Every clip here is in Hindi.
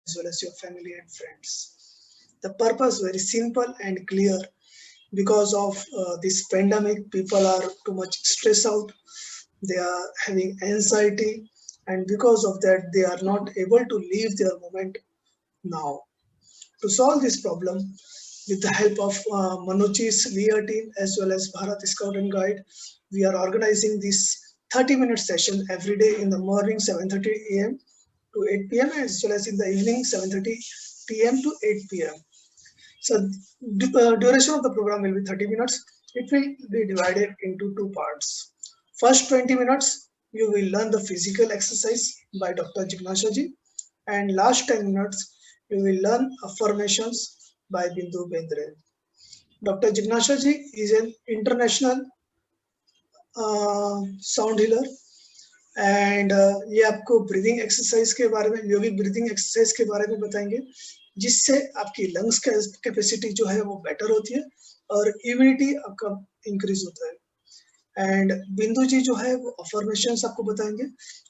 as well as your family and friends. The purpose very simple and clear. Because of this pandemic, people are too much stressed out. They are having anxiety, and because of that, they are not able to live their moment now. To solve this problem, with the help of Manoj's Lear team as well as Bharat Scout and Guide, we are organizing this 30-minute session every day in the morning 7:30 a.m. to 8 p.m. as well as in the evening 7:30 p.m. to 8 p.m. So duration of the program will be 30 minutes. It will be divided into two parts. First 20 minutes, you will learn the physical exercise by Dr. Jignashaji, and last 10 minutes, you will learn affirmations by Bindu Bendre. Dr. Jignashaji is an international sound healer and ये आपको ब्रीदिंग एक्सरसाइज के बारे में, योगिक ब्रीदिंग एक्सरसाइज के बारे में बताएंगे, जिससे आपकी लंग्स कैपेसिटी जो है वो बेटर होती है और इम्यूनिटी आपका इंक्रीज होता है। एंड बिंदु जी जो है वो अफर्मेशंस आपको बताएंगे,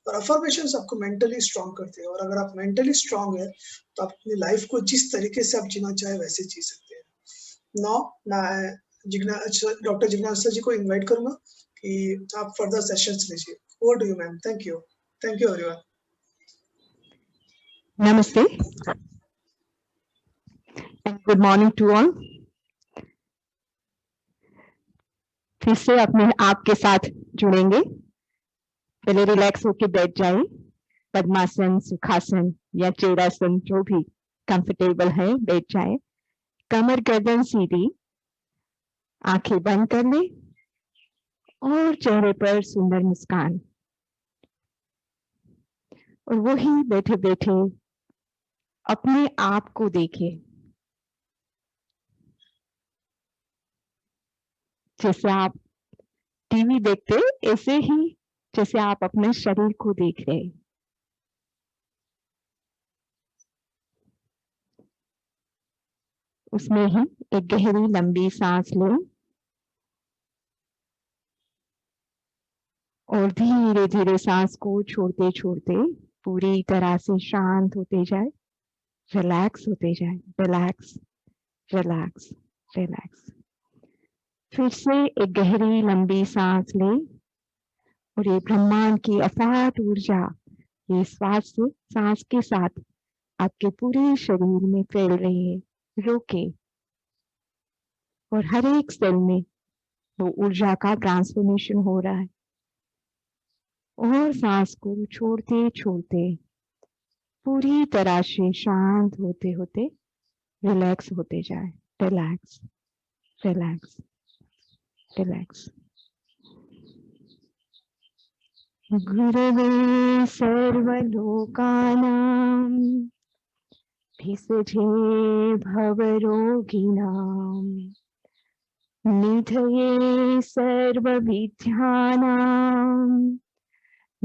और अफर्मेशंस आपको मेंटली स्ट्रांग करते हैं, और अगर आप मेंटली स्ट्रांग है तो आप अपनी लाइफ को जिस तरीके से आप जीना चाहे वैसे जी सकते हैं। नाउ मैं डॉक्टर जिज्ञासा जी को इनवाइट करूंगा कि आप फर्दर सेशंस लीजिए। Over to you ma'am. Thank you everyone. Namaste and good morning to all. फिर से अपने आप के साथ जुड़ेंगे। पहले रिलैक्स होके बैठ जाए, पद्मासन, सुखासन या चेरासन, जो भी कंफर्टेबल है बैठ जाए। कमर गर्दन सीधी, आंखें बंद कर ले और चेहरे पर सुंदर मुस्कान। और वही बैठे बैठे अपने आप को देखे, जैसे आप टीवी देखते ऐसे ही जैसे आप अपने शरीर को देख रहे। उसमें ही एक गहरी लंबी सांस लें और धीरे धीरे सांस को छोड़ते छोड़ते पूरी तरह से शांत होते जाए, रिलैक्स होते जाए। Relax relax relax. फिर से एक गहरी लंबी सांस लें और ये ब्रह्मांड की अफाट ऊर्जा ये सांस के साथ आपके पूरे शरीर में फैल रही है। रोके और हर एक सेल में वो ऊर्जा का ट्रांसफॉर्मेशन हो रहा है, और सांस को छोड़ते छोड़ते पूरी तरह से शांत होते होते रिलैक्स होते जाए। Relax relax relax. गुरवे सर्वलोकानां भिषजे भवरोगिणां निधये सर्वविद्यानां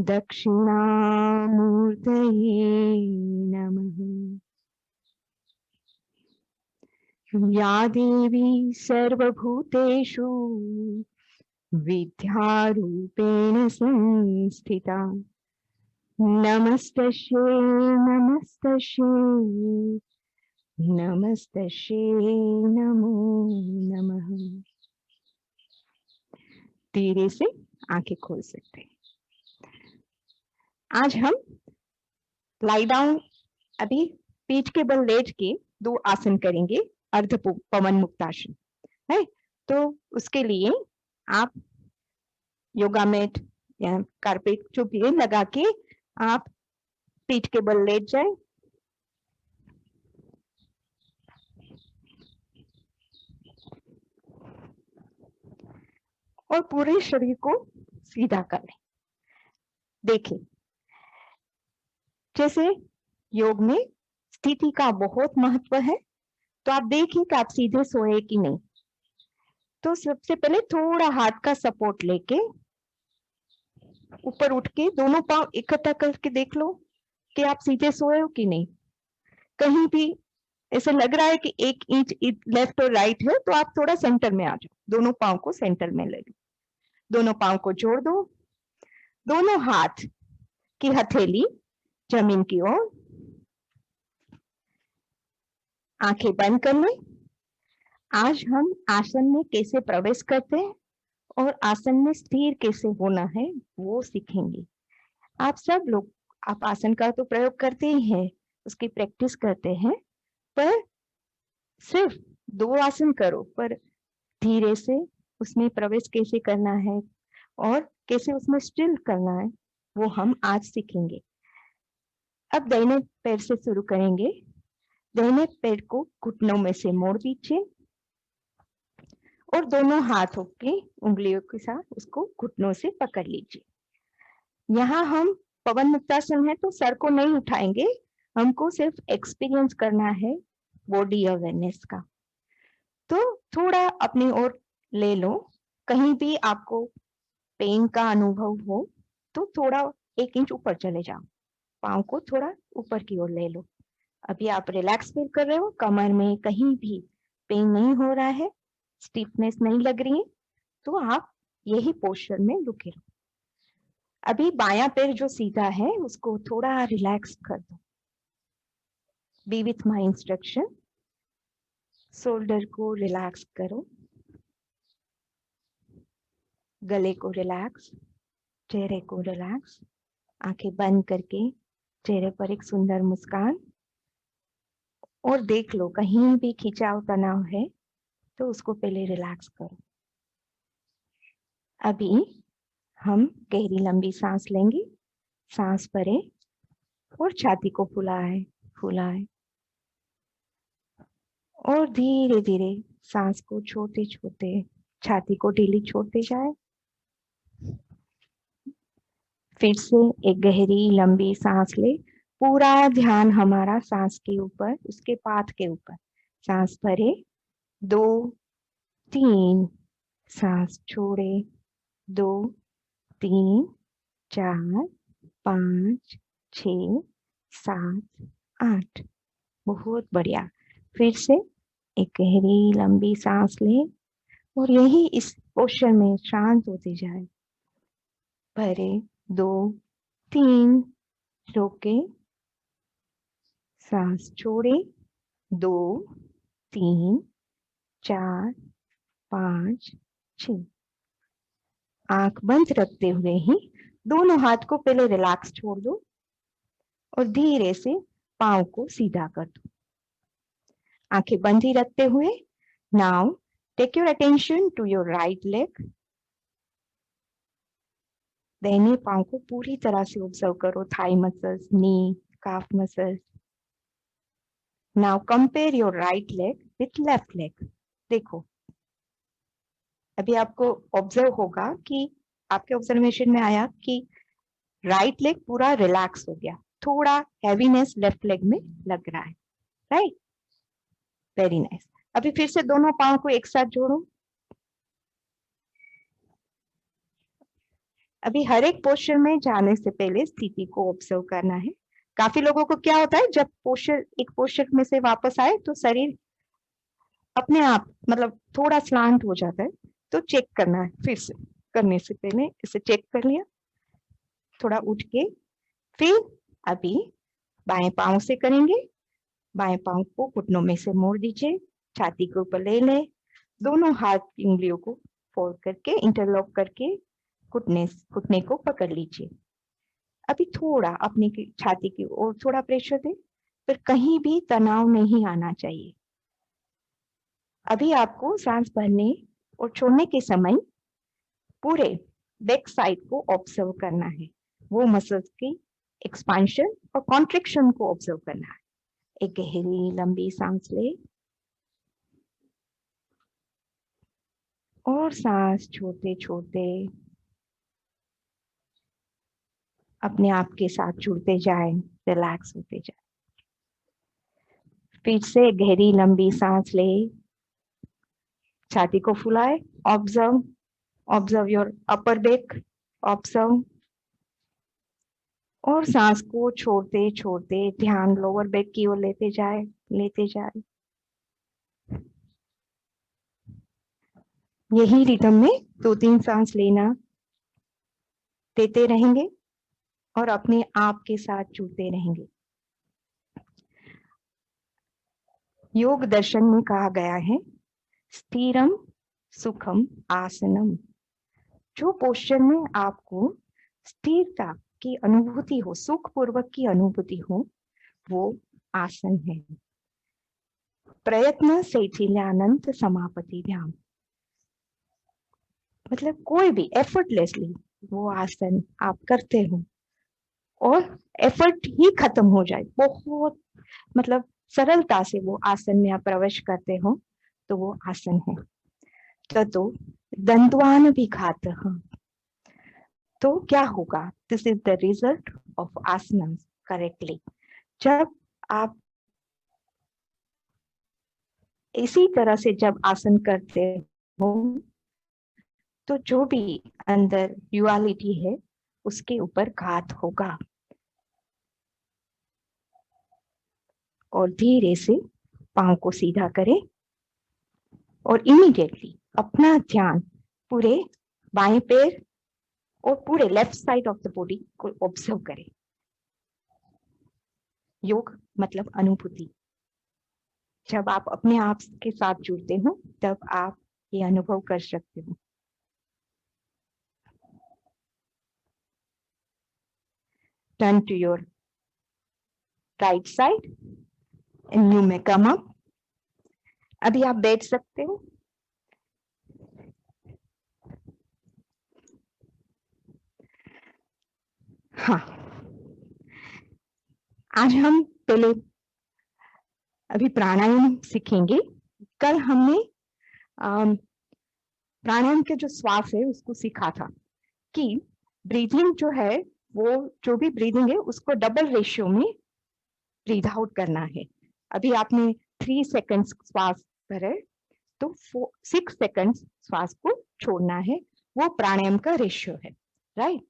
दक्षिणामूर्तये नमः। या देवी सर्वभूतेषु विद्यारूपेण संस्थिता नमस्तस्यै नमस्तस्यै नमस्तस्यै नमो नमः। धीरे से आंखें खोल सकते हैं। आज हम लाई डाउन, अभी पीठ के बल लेट के 2 आसन करेंगे, अर्ध पवन मुक्तासन है। तो उसके लिए आप योगा मैट या कारपेट जो भी है लगा के आप पीठ के बल लेट जाए। और पूरे शरीर को सीधा कर लें। देखिए, जैसे योग में स्थिति का बहुत महत्व है, तो आप देखिए कि आप सीधे सोए कि नहीं। तो सबसे पहले थोड़ा हाथ का सपोर्ट लेके ऊपर उठ के दोनों पांव इकट्ठा करके देख लो कि आप सीधे सोए हो कि नहीं। कहीं भी ऐसे लग रहा है कि 1 इंच लेफ्ट और राइट है, तो आप थोड़ा सेंटर में आ जाओ। दोनों पांव को सेंटर में ले लो, दोनों पांव को जोड़ दो, दोनों हाथ की हथेली जमीन की ओर, आंखें बंद कर लें। आज हम आसन में कैसे प्रवेश करते हैं और आसन में स्थिर कैसे होना है वो सीखेंगे। आप सब लोग आप आसन का तो प्रयोग करते ही हैं, उसकी प्रैक्टिस करते हैं, पर सिर्फ 2 आसन करो, पर धीरे से उसमें प्रवेश कैसे करना है और कैसे उसमें स्टिल करना है वो हम आज सीखेंगे। अब दाहिने पैर से शुरू करेंगे। दाहिने पैर को घुटनों में से मोड़ दीजिए और दोनों हाथों की उंगलियों के साथ उसको घुटनों से पकड़ लीजिए। यहाँ हम पवन मुक्तासन है तो सर को नहीं उठाएंगे, हमको सिर्फ एक्सपीरियंस करना है बॉडी अवेयरनेस का। तो थोड़ा अपनी ओर ले लो, कहीं भी आपको पेन का अनुभव हो तो थोड़ा 1 इंच ऊपर चले जाओ, पाँव को थोड़ा ऊपर की ओर ले लो। अभी आप रिलैक्स फील कर रहे हो, कमर में कहीं भी पेन नहीं हो रहा है, स्टिफनेस नहीं लग रही है, तो आप यही पोस्चर में रुके रहो। अभी बायां पैर जो सीधा है उसको थोड़ा रिलैक्स कर दो। B with my instruction. Shoulder को रिलैक्स करो, गले को रिलैक्स, चेहरे को रिलैक्स, आंखें बंद करके चेहरे पर एक सुंदर मुस्कान, और देख लो कहीं भी खिंचाव तनाव है तो उसको पहले रिलैक्स करो। अभी हम गहरी लंबी सांस लेंगे, सांस भरे और छाती को फुलाए फुलाए और धीरे धीरे सांस को छोड़ते छोड़ते छाती को ढीली छोड़ते जाए। फिर से एक गहरी लंबी सांस ले, पूरा ध्यान हमारा सांस के ऊपर, उसके पाथ के ऊपर। सांस भरे, 2 3, सांस छोड़े, 2 3 4 5 6 7 8। बहुत बढ़िया। फिर से एक गहरी लंबी सांस ले और यही इस पोस्चर में शांत होते जाए। भरे, 2 3, रोके, सांस छोड़े, 2 3 4 5 6। आंख बंद रखते हुए ही दोनों हाथ को पहले रिलैक्स छोड़ दो और धीरे से पाँव को सीधा कर दो। आंखें बंद ही रखते हुए now take your attention to your right leg. दाहिने पाँव को पूरी तरह से ऑब्जर्व करो, thigh muscles, knee, calf muscles. Now compare your right leg with left leg. देखो अभी आपको ऑब्जर्व होगा कि आपके ऑब्जर्वेशन में आया कि राइट लेग पूरा रिलैक्स हो गया, थोड़ा हैवीनेस लेफ्ट लेग में लग रहा है, राइट? Very nice. अभी फिर से दोनों पाँव को एक साथ जोड़ो। अभी हर एक पोस्चर में जाने से पहले स्थिति को ऑब्जर्व करना है। काफी लोगों को क्या होता है, जब पोस्चर एक पोस्चर में से वापस आए तो शरीर अपने आप मतलब थोड़ा स्लांट हो जाता है, तो चेक करना है। फिर से करने से पहले इसे चेक कर लिया, थोड़ा उठ के फिर अभी बाएं पांव से करेंगे। बाएं पांव को घुटनों में से मोड़ दीजिए, छाती के ऊपर ले ले, दोनों हाथ की उंगलियों को फोल्ड करके इंटरलॉक करके घुटने को पकड़ लीजिए। अभी थोड़ा अपनी छाती की ओर थोड़ा प्रेशर दे, फिर कहीं भी तनाव नहीं आना चाहिए। अभी आपको सांस भरने और छोड़ने के समय पूरे बैक साइड को ऑब्जर्व करना है, वो मसल्स की एक्सपांशन और कॉन्ट्रिक्शन को ऑब्जर्व करना है। एक गहरी लंबी सांस ले और सांस छोड़ते छोड़ते अपने आप के साथ जुड़ते जाए, रिलैक्स होते जाए। फिर से गहरी लंबी सांस ले, छाती को फुलाए, observe observe your upper back, observe, और सांस को छोड़ते छोड़ते ध्यान लोअर बैक की ओर लेते जाए, लेते जाए। यही रिदम में 2-3 सांस लेना देते रहेंगे और अपने आप के साथ जुड़ते रहेंगे। योग दर्शन में कहा गया है स्थिरम सुखम आसनम। जो पोस्चर में आपको स्थिरता की अनुभूति हो, सुख पूर्वक की अनुभूति हो, वो आसन है। प्रयत्न शैथिल्यानंत समापति ध्यान, मतलब कोई भी एफर्टलेसली वो आसन आप करते हो और एफर्ट ही खत्म हो जाए, बहुत मतलब सरलता से वो आसन में आप प्रवेश करते हो, तो वो आसन है। तो दंतवान भी खाते हैं। तो क्या होगा? This is the result of आसन करेक्टली। जब आप इसी तरह से जब आसन करते हो, तो जो भी अंदर ड्युअलिटी है उसके ऊपर घात होगा। और धीरे से पांव को सीधा करें और इमीडिएटली अपना ध्यान पूरे बाएं पैर और पूरे left side of the body को ऑब्जर्व करें। योग मतलब अनुभूति। जब आप अपने आप के साथ जुड़ते हो तब आप ये अनुभव कर सकते हो। Turn to your right side and you may come up. अभी आप बैठ सकते हो। हाँ, आज हम पहले अभी प्राणायाम सीखेंगे। कल हमने प्राणायाम के जो श्वास है उसको सीखा था कि ब्रीदिंग जो है, वो जो भी ब्रीदिंग है उसको डबल रेशियो में ब्रीद आउट करना है। अभी आपने 3 सेकंड्स श्वास भरे तो 6 सेकंड्स श्वास को छोड़ना है। वो प्राणायाम का रेशियो है, राइट।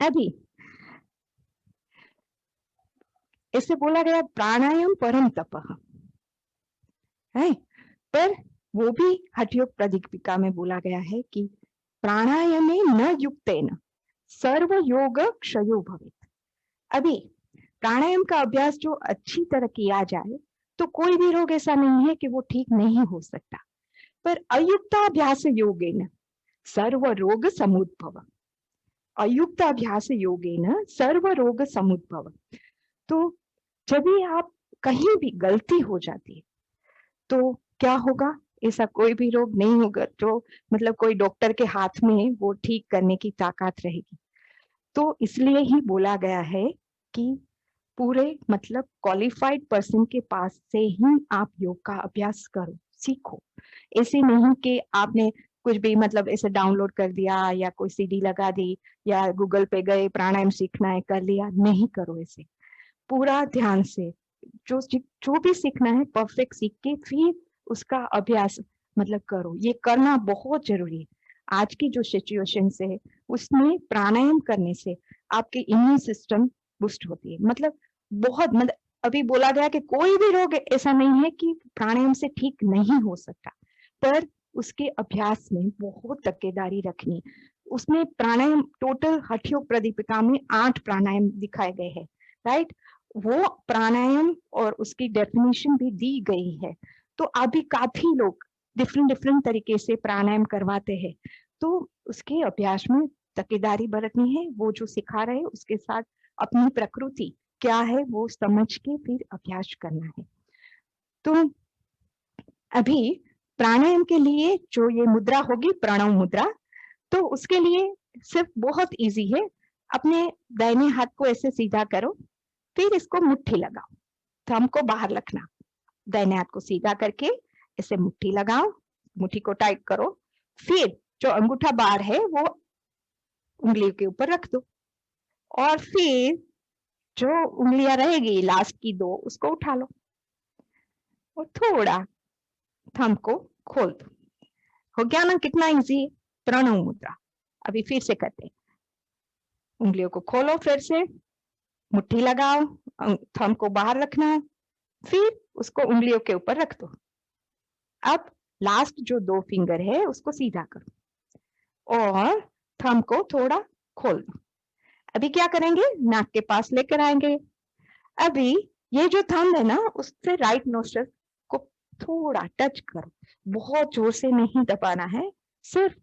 अभी इससे बोला गया प्राणायाम परम तपः है, पर वो भी हठयोग प्रदीपिका में बोला गया है कि प्राणायामे न युक्तेन सर्व योग क्षयो भवेत्। अभी प्राणायाम का अभ्यास जो अच्छी तरह किया जाए तो कोई भी रोग ऐसा नहीं है कि वो ठीक नहीं हो सकता, पर अयुक्ताभ्यास योगेन सर्व रोग समुद्भव। अयुक्ताभ्यास योगेन सर्व रोग समुद्भव। तो जब भी आप कहीं भी गलती हो जाती है तो क्या होगा? ऐसा कोई भी रोग नहीं होगा जो मतलब कोई डॉक्टर के हाथ में वो ठीक करने की ताकत रहेगी। तो इसलिए ही बोला गया है कि पूरे मतलब क्वालिफाइड पर्सन के पास से ही आप योग का अभ्यास करो, सीखो। ऐसे नहीं कि आपने कुछ भी मतलब ऐसे डाउनलोड कर दिया या कोई सीडी लगा दी या गूगल पे गए प्राणायाम सीखना है कर लिया। नहीं करो ऐसे। पूरा ध्यान से जो भी सीखना है परफेक्ट सीख के फिर उसका अभ्यास मतलब करो। ये करना बहुत जरूरी है। आज की जो सिचुएशन है उसमें प्राणायाम करने से आपके इम्यून सिस्टम बूस्ट होती है। मतलब बहुत मतलब अभी बोला गया कि कोई भी रोग ऐसा नहीं है कि प्राणायाम से ठीक नहीं हो सकता, पर उसके अभ्यास में बहुत तकेदारी रखनी। उसमें प्राणायाम टोटल हठयोग प्रदीपिका में 8 प्राणायाम दिखाए गए हैं, राइट। वो प्राणायाम और उसकी डेफिनेशन भी दी गई है। तो अभी काफी लोग डिफरेंट तरीके से प्राणायाम करवाते हैं, तो उसके अभ्यास में तकेदारी बरतनी है। वो जो सिखा रहे हैं उसके साथ अपनी प्रकृति क्या है वो समझ के फिर अभ्यास करना है। तो अभी प्राणायाम के लिए जो ये मुद्रा होगी प्रणव मुद्रा, तो उसके लिए सिर्फ बहुत इजी है। अपने दाहिने हाथ को ऐसे सीधा करो, फिर इसको मुट्ठी लगाओ, थंब को बाहर रखना, दाहिने हाथ को सीधा करके ऐसे मुट्ठी लगाओ, मुट्ठी को टाइट करो, फिर जो अंगूठा बाहर है वो उंगलियों के ऊपर रख दो और फिर जो उंगलियां रहेगी लास्ट की 2 उसको उठा लो और थोड़ा थंब को खोल दो। हो गया ना? कितना इजी है प्रणव मुद्रा। अभी फिर से करते हैं। उंगलियों को खोलो, फिर से मुट्ठी लगाओ, थंब को बाहर रखना है, फिर उसको उंगलियों के ऊपर रख दो। अब लास्ट जो 2 फिंगर है उसको सीधा करो और थंब को थोड़ा खोल दो। अभी क्या करेंगे? नाक के पास लेकर आएंगे। अभी ये जो थंब है ना उससे राइट नोस्ट्रल थोड़ा टच करो, बहुत जोर से नहीं दबाना है, सिर्फ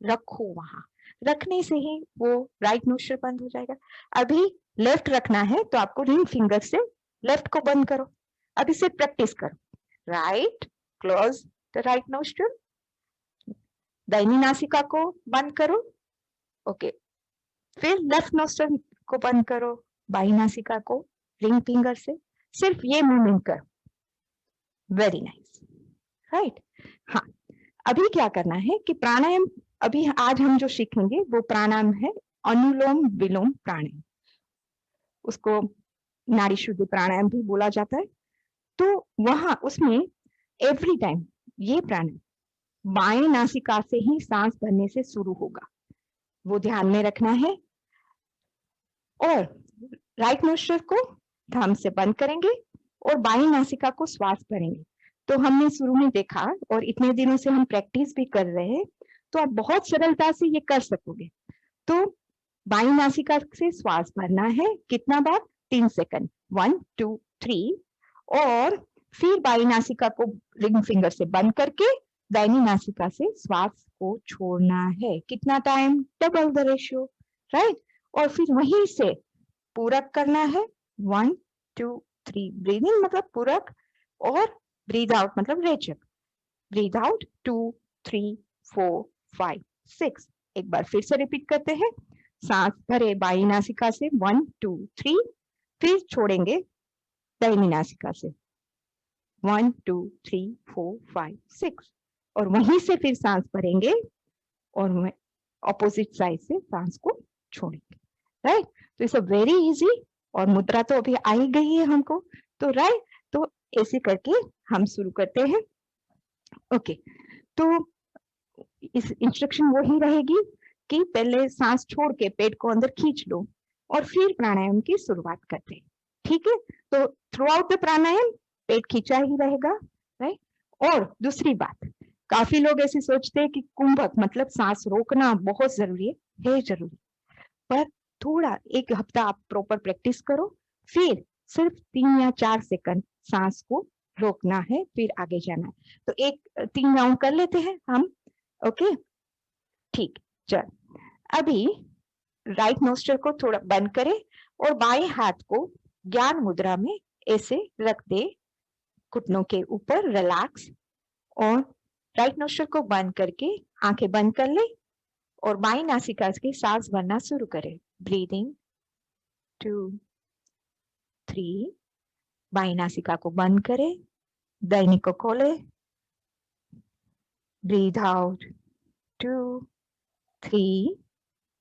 रखो वहां, रखने से ही वो राइट नोस्ट्रल बंद हो जाएगा। अभी लेफ्ट रखना है तो आपको रिंग फिंगर से लेफ्ट को बंद करो। अभी सिर्फ प्रैक्टिस करो, right, close the right nostril, दाहिनी नासिका को बंद करो, ओके, फिर लेफ्ट नोस्ट्रल को बंद करो, बाई नासिका को रिंग फिंगर से, सिर्फ ये मूवमेंट करो, वेरी नाइस, राइट। हाँ, अभी क्या करना है कि प्राणायाम, अभी आज हम जो सीखेंगे वो प्राणायाम है अनुलोम विलोम प्राणायाम, उसको नाड़ी शुद्धि प्राणायाम भी बोला जाता है। तो वहां उसमें एवरी टाइम ये प्राणायाम बाएं नासिका से ही सांस भरने से शुरू होगा, वो ध्यान में रखना है। और राइट नोस्ट्रल को थंब से बंद करेंगे और बाएं नासिका को श्वास भरेंगे। तो हमने शुरू में देखा और इतने दिनों से हम प्रैक्टिस भी कर रहे हैं, तो आप बहुत सरलता से ये कर सकोगे। तो बाईं नासिका से श्वास भरना है, कितना बार, 3 सेकंड, 1 2 3, और फिर बाईं नासिका को रिंग फिंगर से बंद करके दाहिनी नासिका से श्वास को छोड़ना है, कितना time, double the ratio, right. और फिर वहीं से पूरक करना है, 1 2 3, ब्रीद इन मतलब पूरक, और ब्रीद आउट मतलब रेचक, ब्रीद आउट 2 3 4 5 6। एक बार फिर से रिपीट करते हैं, सांस भरे बाईं नासिका से 1 2 3, फिर छोड़ेंगे दाहिनी नासिका से 1 2 3 4 5 6, और वहीं से फिर सांस भरेंगे और ऑपोजिट साइड से सांस को छोड़ेंगे, राइट। तो इट्स अ वेरी इजी, और मुद्रा तो अभी आ ही गई है हमको, तो राइट, तो ऐसे करके हम शुरू करते हैं, ओके। तो इस इंस्ट्रक्शन वही रहेगी कि पहले सांस छोड़ के पेट को अंदर खींच लो और फिर प्राणायाम की शुरुआत करते हैं, ठीक है। तो थ्रू आउट द प्राणायाम पेट खींचा ही रहेगा, राइट। और दूसरी बात, काफी लोग ऐसे सोचते हैं कि कुंभक मतलब सांस रोकना बहुत जरूरी है जरूरी, पर थोड़ा एक हफ्ता आप प्रॉपर प्रैक्टिस करो, फिर सिर्फ 3 या 4 सेकंड सांस को रोकना है, फिर आगे जाना है। तो 3 राउंड कर लेते हैं हम, ओके, ठीक। चल, अभी राइट नोस्ट्रल को थोड़ा बंद करें और बाएं हाथ को ज्ञान मुद्रा में ऐसे रख दे, घुटनों के ऊपर, रिलैक्स, और राइट नोस्ट्रल को बंद करके आंखें बंद कर ले और बाईं नासिका से सांस भरना शुरू करें, ब्रीदिंग 2 3, बाईं नासिका को बंद करें, दाहिनी को खोले, ब्रीद आउट 2 3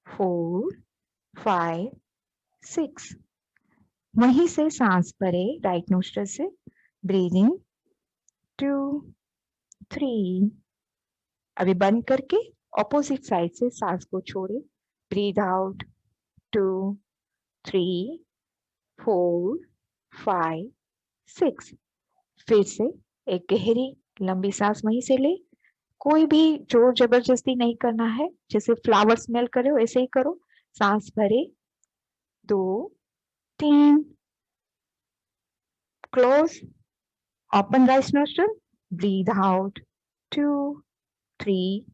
4 5 6, वहीं से सांस भरे राइट नोस्ट्रल से, ब्रीदिंग 2 3, अभी बंद करके ऑपोजिट साइड से सांस को छोड़े, ब्रीद आउट 2 3 4 5 6, फिर से एक गहरी लंबी सांस वहीं से ले, कोई भी जोर जबरदस्ती नहीं करना है, जैसे फ्लावर स्मेल करो ऐसे ही करो, सांस भरे 2 3, close, open right nostril, breathe out 2 3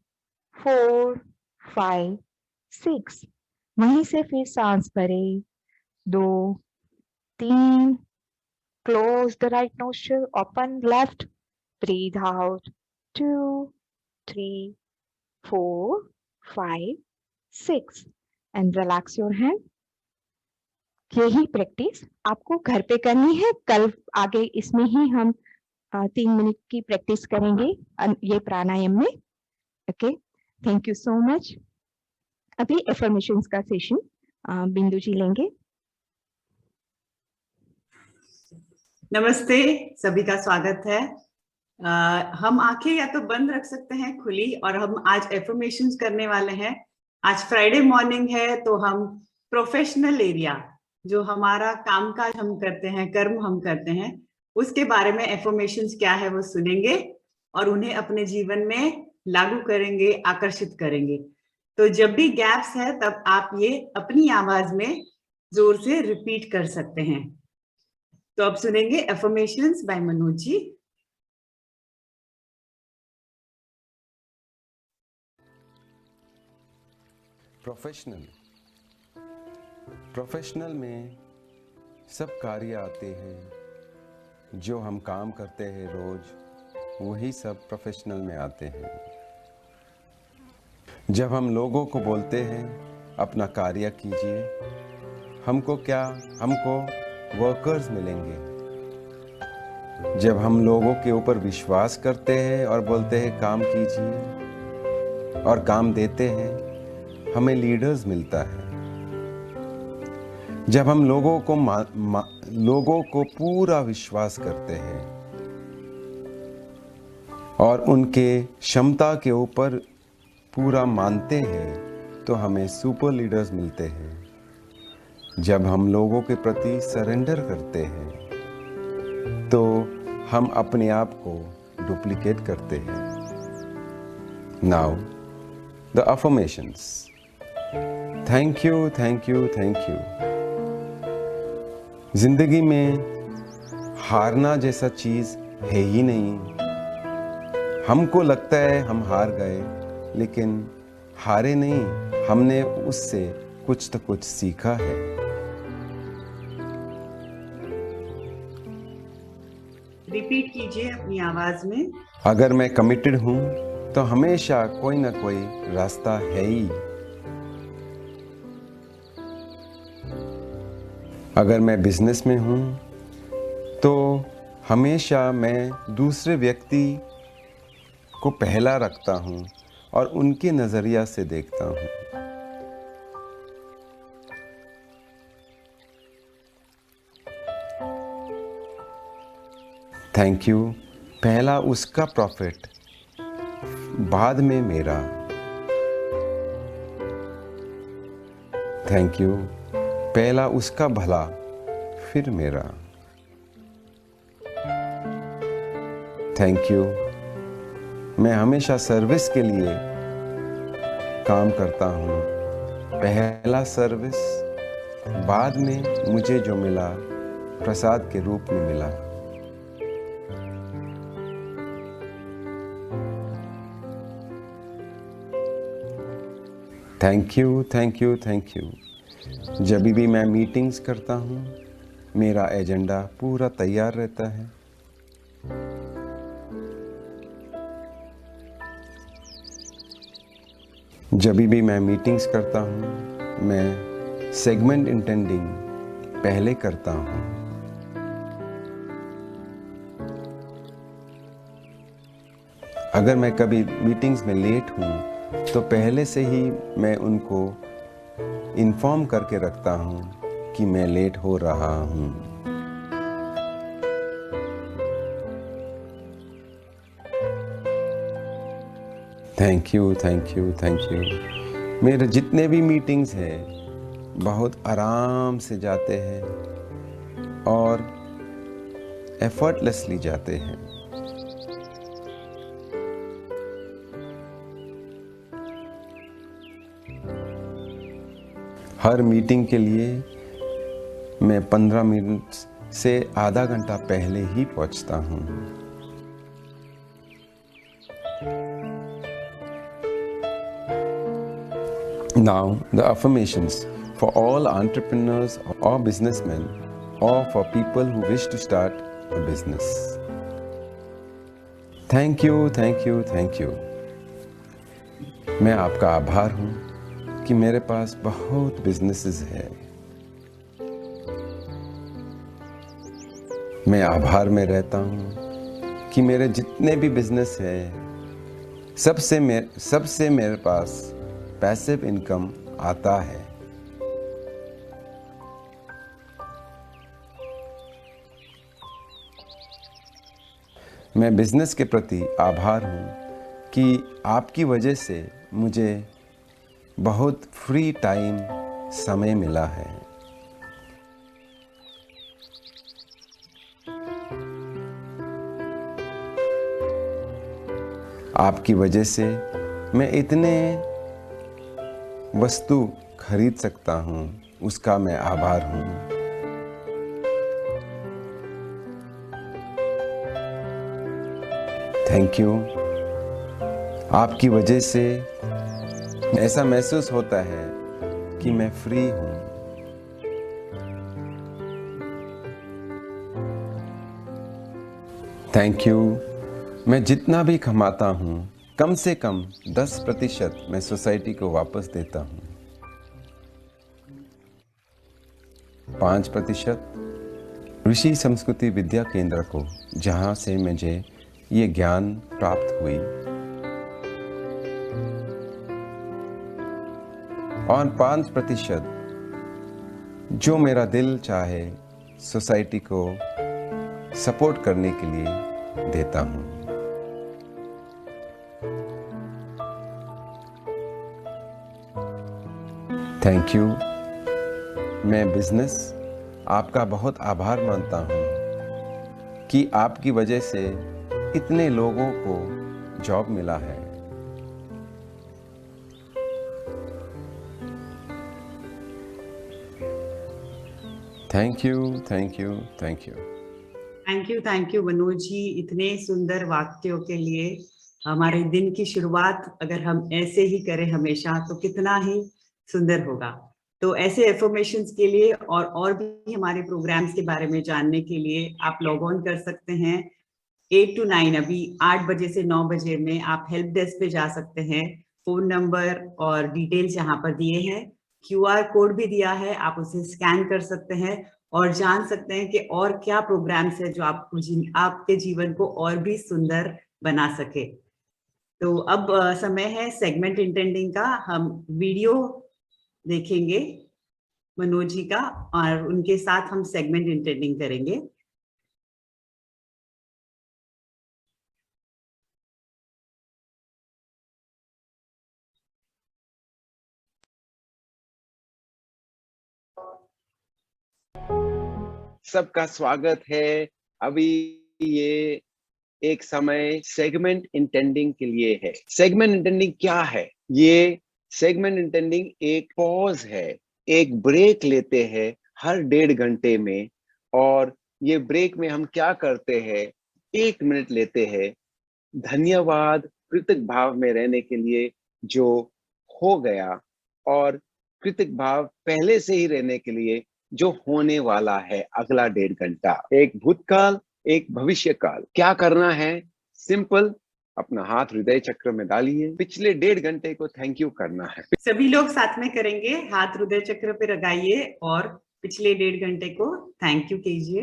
4 5 6, वहीं से फिर सांस भरे 2 3, close the right nostril, open left, breathe out 2 3 4 5 6, and relax your hand. यही प्रैक्टिस आपको घर पे करनी है, कल आगे इसमें ही हम 3 मिनट की प्रैक्टिस करेंगे ये प्राणायाम में, okay. Thank you so much. अभी एफर्मेशंस का सेशन बिंदु जी लेंगे। नमस्ते, सभी का स्वागत है। हम आंखें या तो बंद रख सकते हैं खुली, और हम आज एफर्मेशंस करने वाले हैं। आज फ्राइडे मॉर्निंग है, तो हम प्रोफेशनल एरिया, जो हमारा कामकाज हम करते हैं, कर्म हम करते हैं, उसके बारे में एफर्मेशंस क्या है वो सुनेंगे और उन्हें अपने जीवन में लागू करेंगे, आकर्षित करेंगे। तो जब भी गैप्स है तब आप ये अपनी आवाज में जोर से रिपीट कर सकते हैं। तो अब सुनेंगे affirmations bye Manoj ji. Professional में सब कार्य आते हैं, जो हम काम करते हैं रोज, वही सब प्रोफेशनल में आते हैं। जब हम लोगों को बोलते हैं अपना कार्य कीजिए, हमको वर्कर्स मिलेंगे। जब हम लोगों के ऊपर विश्वास करते हैं और बोलते हैं काम कीजिए और काम देते हैं, हमें लीडर्स मिलता है। जब हम लोगों को पूरा विश्वास करते हैं और उनके क्षमता के ऊपर पूरा मानते हैं, तो हमें सुपर लीडर्स मिलते हैं। जब हम लोगों के प्रति सरेंडर करते हैं, तो हम अपने आप को डुप्लीकेट करते हैं। Now the affirmations. Thank you, thank you, thank you. जिंदगी में हारना जैसा चीज है ही नहीं। हमको लगता है हम हार गए, लेकिन हारे नहीं, हमने उससे कुछ तो कुछ सीखा है। रिपीट कीजिए अपनी आवाज में। अगर मैं कमिटेड हूं, तो हमेशा कोई ना कोई रास्ता है ही। अगर मैं बिजनेस में हूं, तो हमेशा मैं दूसरे व्यक्ति को पहला रखता हूं और उनके नजरिया से देखता हूं। Thank you. पहला उसका प्रॉफिट, बाद में मेरा। Thank you. पहला उसका भला, फिर मेरा। Thank you. मैं हमेशा सर्विस के लिए काम करता हूँ। पहला सर्विस, बाद में मुझे जो मिला प्रसाद के रूप में मिला। Thank you, thank you, thank you. जब भी मैं मीटिंग्स करता हूँ, मेरा एजेंडा पूरा तैयार रहता है। जब भी मैं मीटिंग्स करता हूँ, मैं सेगमेंट इंटेंडिंग पहले करता हूँ। अगर मैं कभी मीटिंग्स में लेट हूँ, तो पहले से ही मैं उनको इन्फॉर्म करके रखता हूँ कि मैं लेट हो रहा हूँ। Thank you, thank you, thank you. मेरे जितने भी मीटिंग्स हैं, बहुत आराम से जाते हैं और एफर्टलेसली जाते हैं। हर मीटिंग के लिए मैं 15 मिनट से आधा घंटा पहले ही पहुंचता हूं। Now the affirmations for all entrepreneurs or businessmen, or for people who wish to start a business. Thank you, thank you, thank you. मैं आपका आभार हूं कि मेरे पास बहुत बिजनेसेस है। मैं आभार में रहता हूँ कि मेरे जितने भी बिजनेस है, सबसे मेरे पास पैसिव इनकम आता है। मैं बिजनेस के प्रति आभार हूँ कि आपकी वजह से मुझे बहुत फ्री टाइम समय मिला है। आपकी वजह से मैं इतने वस्तु खरीद सकता हूँ, उसका मैं आभार हूँ। Thank you. आपकी वजह से ऐसा महसूस होता है कि मैं फ्री हूं। Thank you. मैं जितना भी कमाता हूं, कम से कम 10% मैं सोसाइटी को वापस देता हूं। 5% ऋषि संस्कृति विद्या केंद्र को, जहां से मुझे ये ज्ञान प्राप्त हुई, और 5% जो मेरा दिल चाहे सोसाइटी को सपोर्ट करने के लिए देता हूं। Thank you. मैं बिजनेस आपका बहुत आभार मानता हूं कि आपकी वजह से इतने लोगों को जॉब मिला है। Thank you, thank you, thank you. Thank you Manoj ji, इतने सुंदर वाक्यों के लिए। हमारे दिन की शुरुआत अगर हम ऐसे ही करें हमेशा तो कितना ही सुंदर होगा। तो ऐसे एफर्मेशंस के लिए और भी हमारे प्रोग्राम्स के बारे में जानने के लिए आप लॉग ऑन कर सकते हैं 8 to 9, अभी 8 बजे से 9 बजे में आप हेल्प डेस्क पे जा सकते हैं। फोन नंबर और डिटेल्स यहाँ पर दिए हैं, QR कोड भी दिया है, आप उसे स्कैन कर सकते हैं और जान सकते हैं कि और क्या प्रोग्राम्स है जो आपके जीवन को और भी सुंदर बना सके। तो अब समय है सेगमेंट इंटेंडिंग का। हम वीडियो देखेंगे मनोज जी का और उनके साथ हम सेगमेंट इंटेंडिंग करेंगे। सबका स्वागत है। अभी ये एक समय सेगमेंट इंटेंडिंग के लिए है। सेगमेंट इंटेंडिंग क्या है? ये सेगमेंट इंटेंडिंग एक पॉज है, एक ब्रेक लेते हैं हर 1.5 घंटे में। और ये ब्रेक में हम क्या करते हैं? 1 मिनट लेते हैं धन्यवाद, कृतज्ञ भाव में रहने के लिए जो हो गया, और कृतज्ञ भाव पहले से ही रहने के लिए जो होने वाला है अगला 1.5 घंटा। एक भूतकाल, एक भविष्य काल। क्या करना है? सिंपल, अपना हाथ हृदय चक्र में डालिए, पिछले 1.5 घंटे को थैंक यू करना है। सभी लोग साथ में करेंगे, हाथ हृदय चक्र पे लगाइए और पिछले 1.5 घंटे को थैंक यू कीजिए।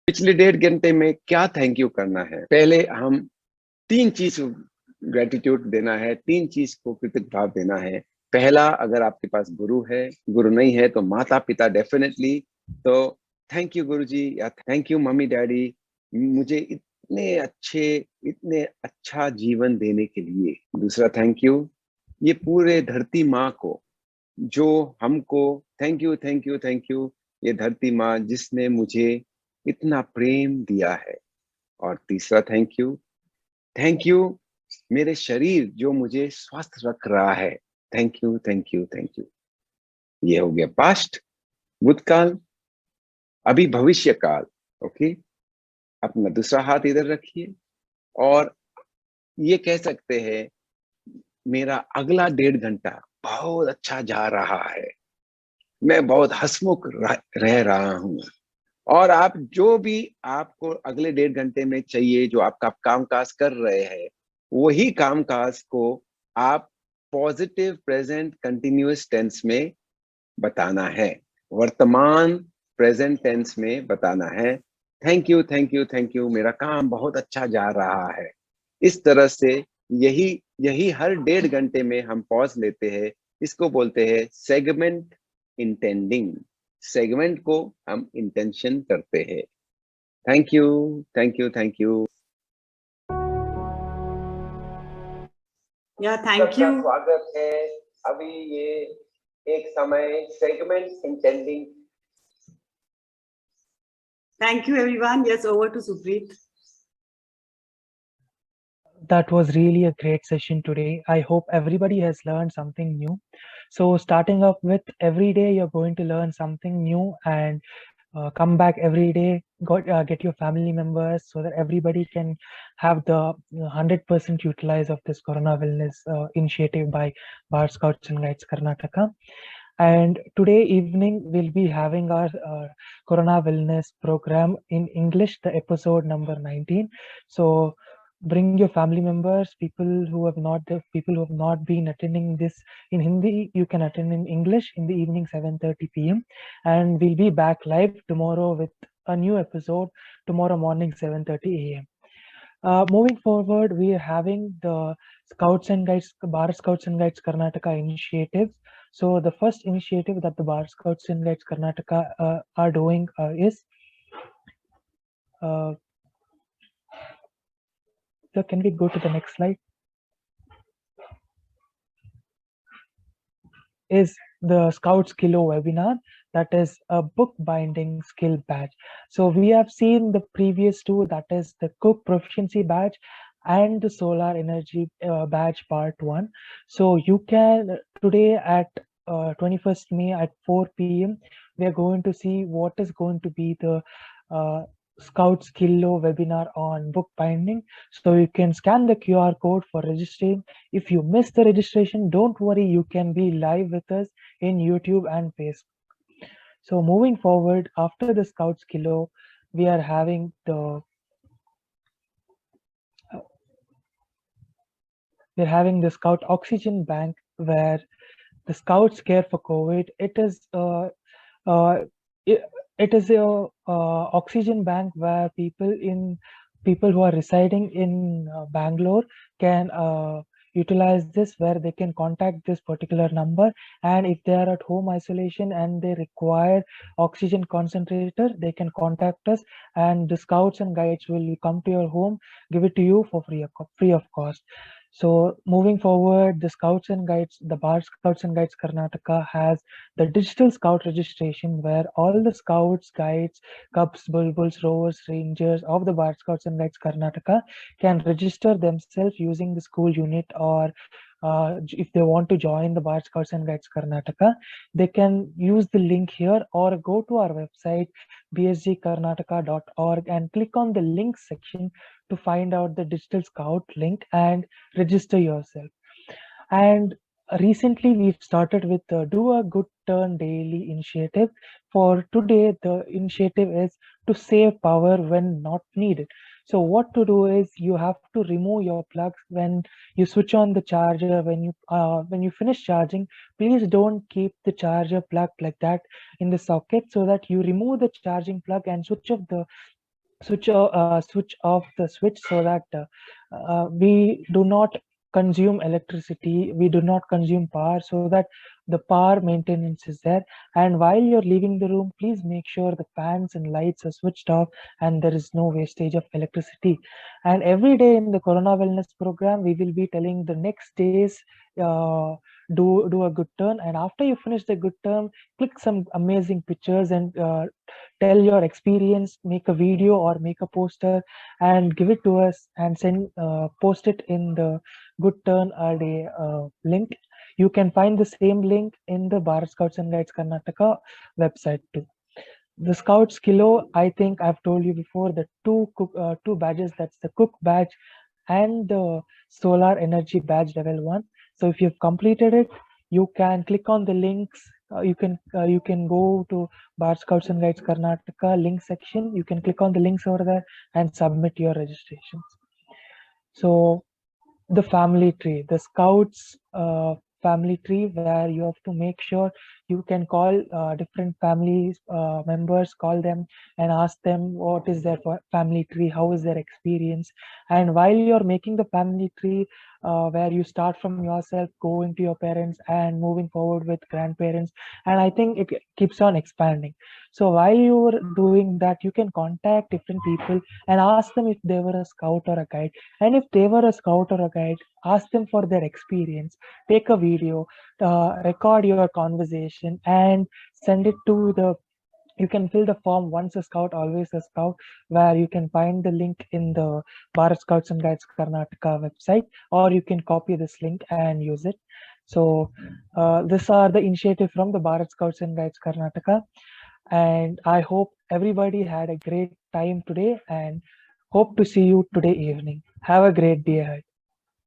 पिछले 1.5 घंटे में क्या थैंक यू करना है? पहले हम 3 चीज ग्रेटिट्यूड देना है, 3 चीज को कृतज्ञ भाव देना है। पहला, अगर आपके पास गुरु है, गुरु नहीं है तो माता पिता डेफिनेटली। तो थैंक यू गुरु जी, या थैंक यू मम्मी डैडी, मुझे इतने अच्छा जीवन देने के लिए। दूसरा, थैंक यू ये पूरे धरती माँ को, जो हमको thank you thank you thank you, ये धरती माँ जिसने मुझे इतना प्रेम दिया है। और तीसरा, थैंक यू मेरे शरीर जो मुझे स्वस्थ रख रहा है। Thank you thank you thank you. ये हो गया पास्ट, भूतकाल। अभी भविष्य काल। ओके, अपना दूसरा हाथ इधर रखिए और ये कह सकते हैं मेरा अगला 1.5 घंटा बहुत अच्छा जा रहा है, मैं बहुत हंसमुख रह रहा हूं। और आप जो भी आपको अगले 1.5 घंटे में चाहिए, जो आपका कामकाज कर रहे हैं, वही कामकाज को आप पॉजिटिव प्रेजेंट कंटिन्यूअस टेंस में बताना है, वर्तमान प्रेजेंट टेंस में बताना है। Thank you thank you thank you, मेरा काम बहुत अच्छा जा रहा है। इस तरह से यही हर 1.5 घंटे में हम पॉज लेते हैं। इसको बोलते हैं सेगमेंट इंटेंडिंग। सेगमेंट को हम इंटेंशन करते हैं। Thank you thank you thank you. Thank you. स्वागत है। अभी ये एक समय segment intending. Thank you everyone. Yes, over to Supreet. That was really a great session today. I hope everybody has learned something new. So starting up with, every day you're going to learn something new, and come back every day, get your family members so that everybody can have the 100% utilize of this Corona Wellness initiative by Bharat Scouts and Guides Karnataka. And today evening we'll be having our Corona Wellness program in English, the episode number 19. So bring your family members, people who have not been attending this in Hindi. You can attend in English in the evening 7:30 p.m. and we'll be back live tomorrow with a new episode tomorrow morning 7:30 a.m. Moving forward, we are having the Scouts and Guides, Bharat Scouts and Guides Karnataka initiatives. So the first initiative that the Bharat Scouts and Guides Karnataka are doing is, so can we go to the next slide? Is the Scouts Kilo webinar, that is a book binding skill badge. So we have seen the previous two, that is the Cook Proficiency badge and the Solar Energy badge part 1. So you can today at 21st May at 4 p.m. we are going to see what is going to be the Scouts Kilo webinar on book binding. So you can scan the QR code for registering. If you miss the registration, don't worry, you can be live with us in YouTube and Facebook. So moving forward, after the Scouts Kilo, we are having the Scout Oxygen Bank, where the Scouts care for COVID. It is a oxygen bank where people who are residing in Bangalore can utilize this, where they can contact this particular number, and if they are at home isolation and they require oxygen concentrator, they can contact us, and the Scouts and Guides will come to your home, give it to you for free of cost. So moving forward, the Scouts and Guides, the Bharat Scouts and Guides Karnataka has the digital scout registration, where all the Scouts, Guides, Cubs, Bulbuls, Rovers, Rangers of the Bharat Scouts and Guides Karnataka can register themselves using the school unit, or if they want to join the Bharat Scouts and Guides Karnataka, they can use the link here or go to our website bsgkarnataka.org and click on the link section to find out the digital scout link and register yourself. And recently we've started with the Do a Good Turn Daily initiative. For today, the initiative is to save power when not needed. So what to do is you have to remove your plugs when you switch on the charger. When you finish charging, please don't keep the charger plugged like that in the socket, so that you remove the charging plug and switch off the switch, so that we do not consume electricity, we do not consume power, so that the power maintenance is there. And while you're leaving the room, please make sure the fans and lights are switched off and there is no wastage of electricity. And every day in the Corona Wellness program, we will be telling the next day's do a good turn, and after you finish the good turn, click some amazing pictures and tell your experience, make a video or make a poster and give it to us and post it in the Good Turn a Day link. You can find the same link in the Bharat Scouts and Guides Karnataka website too. The Scouts Kilo, I think I've told you before, the two badges, that's the Cook badge and the Solar Energy badge level 1. So if you've completed it, you can click on the links. You can go to Bharat Scouts and Guides Karnataka link section. You can click on the links over there and submit your registrations. So the family tree, the Scouts family tree, where you have to make sure you can call different family members, call them and ask them what is their family tree, how is their experience. And while you're making the family tree, where you start from yourself, going to your parents and moving forward with grandparents, and I think it keeps on expanding. So while you're doing that, you can contact different people and ask them if they were a scout or a guide. And if they were a scout or a guide, ask them for their experience, take a video, record your conversation and send it to the, you can fill the form Once a Scout, Always a Scout, where you can find the link in the Bharat Scouts and Guides Karnataka website, or you can copy this link and use it. So these are the initiative from the Bharat Scouts and Guides Karnataka. And I hope everybody had a great time today and hope to see you today evening. Have a great day ahead.